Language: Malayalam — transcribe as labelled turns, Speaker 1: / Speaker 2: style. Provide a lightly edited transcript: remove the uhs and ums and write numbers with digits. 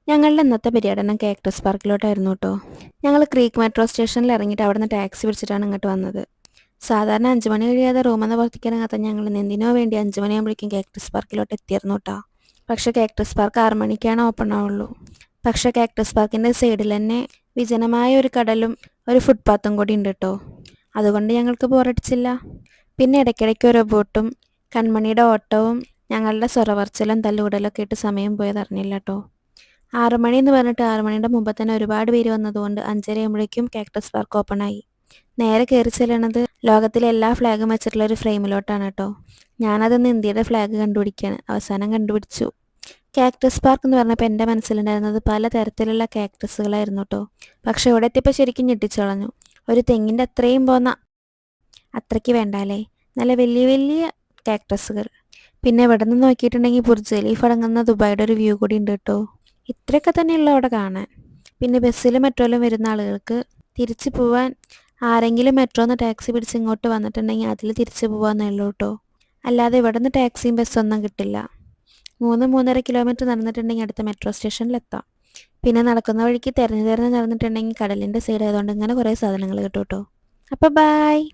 Speaker 1: ഞങ്ങളുടെ ഇന്നത്തെ പര്യടനം കാക്ടസ് പാർക്കിലോട്ടായിരുന്നു കേട്ടോ. ഞങ്ങൾ ക്രീക്ക് മെട്രോ സ്റ്റേഷനിൽ ഇറങ്ങിയിട്ട് അവിടെ നിന്ന് ടാക്സി പിടിച്ചിട്ടാണ് ഇങ്ങോട്ട് വന്നത്. സാധാരണ 5 മണി കഴിയാതെ റൂമിൽ നിന്ന് പുറത്തേക്കിറങ്ങാത്ത ഞങ്ങൾ എന്തിനോ വേണ്ടി 5 മണിയാകുമ്പോഴേക്കും കാക്ടസ് പാർക്കിലോട്ട് എത്തിയിരുന്നു കേട്ടോ. പക്ഷേ കാക്ടസ് പാർക്ക് 6 മണിക്കാണ് ഓപ്പൺ ആവുള്ളൂ. പക്ഷേ കാക്ടസ് പാർക്കിൻ്റെ സൈഡിൽ തന്നെ വിജനമായ ഒരു കടലും ഒരു ഫുട്പാത്തും കൂടി ഉണ്ട് കേട്ടോ. അതുകൊണ്ട് ഞങ്ങൾക്ക് ബോറടിച്ചില്ല. പിന്നെ ഇടയ്ക്കിടയ്ക്ക് ഒരു ബോട്ടും കൺമണിയുടെ ഓട്ടവും ഞങ്ങളുടെ സ്വരവർച്ചലും തല്ലുകൂടലൊക്കെ ഇട്ട് സമയം പോയത് അറിഞ്ഞില്ല കേട്ടോ. 6 മണി എന്ന് പറഞ്ഞിട്ട് 6 മണിയുടെ മുമ്പ് തന്നെ ഒരുപാട് പേര് വന്നതുകൊണ്ട് 5:30 ആകുമ്പോഴേക്കും കാക്ടസ് പാർക്ക് ഓപ്പൺ ആയി. നേരെ കയറി ചെല്ലണത് ലോകത്തിലെ എല്ലാ ഫ്ലാഗും വെച്ചിട്ടുള്ള ഒരു ഫ്രെയിമിലോട്ടാണ് കേട്ടോ. ഞാനതൊന്ന് ഇന്ത്യയുടെ ഫ്ലാഗ് കണ്ടുപിടിക്കുകയാണ്. അവസാനം കണ്ടുപിടിച്ചു. കാക്ടസ് പാർക്ക് എന്ന് പറഞ്ഞപ്പോൾ എൻ്റെ മനസ്സിലുണ്ടായിരുന്നത് പല തരത്തിലുള്ള കാക്ടസുകളായിരുന്നു കേട്ടോ. പക്ഷെ ഇവിടെ എത്തിയപ്പോൾ ശരിക്കും ഞെട്ടിച്ചളഞ്ഞു. ഒരു തെങ്ങിൻ്റെ അത്രയും പോന്ന അത്രയ്ക്ക് വേണ്ടാലേ, നല്ല വലിയ വലിയ കാക്ടസുകൾ. പിന്നെ ഇവിടെ നിന്ന് നോക്കിയിട്ടുണ്ടെങ്കിൽ ബുർജ് ഖലീഫ അടങ്ങുന്ന ദുബായിയുടെ ഒരു വ്യൂ കൂടി ഉണ്ട് കേട്ടോ. ഇത്രയൊക്കെ തന്നെയുള്ള അവിടെ കാണാൻ. പിന്നെ ബസ്സിലും മെട്രോയിലും വരുന്ന ആളുകൾക്ക് തിരിച്ചു പോവാൻ ആരെങ്കിലും മെട്രോന്ന് ടാക്സി പിടിച്ച് ഇങ്ങോട്ട് വന്നിട്ടുണ്ടെങ്കിൽ അതിൽ തിരിച്ചു പോകാമെന്നേ ഉള്ളൂ കേട്ടോ. അല്ലാതെ ഇവിടെ നിന്ന് ടാക്സിയും ബസ്സൊന്നും കിട്ടില്ല. 3-3.5 കിലോമീറ്റർ നടന്നിട്ടുണ്ടെങ്കിൽ അടുത്ത മെട്രോ സ്റ്റേഷനിലെത്താം. പിന്നെ നടക്കുന്ന വഴിക്ക് തിരഞ്ഞ് നടന്നിട്ടുണ്ടെങ്കിൽ കടലിൻ്റെ സൈഡ് ആയതുകൊണ്ട് ഇങ്ങനെ കുറേ സാധനങ്ങൾ കിട്ടും കേട്ടോ. അപ്പോൾ ബായ്.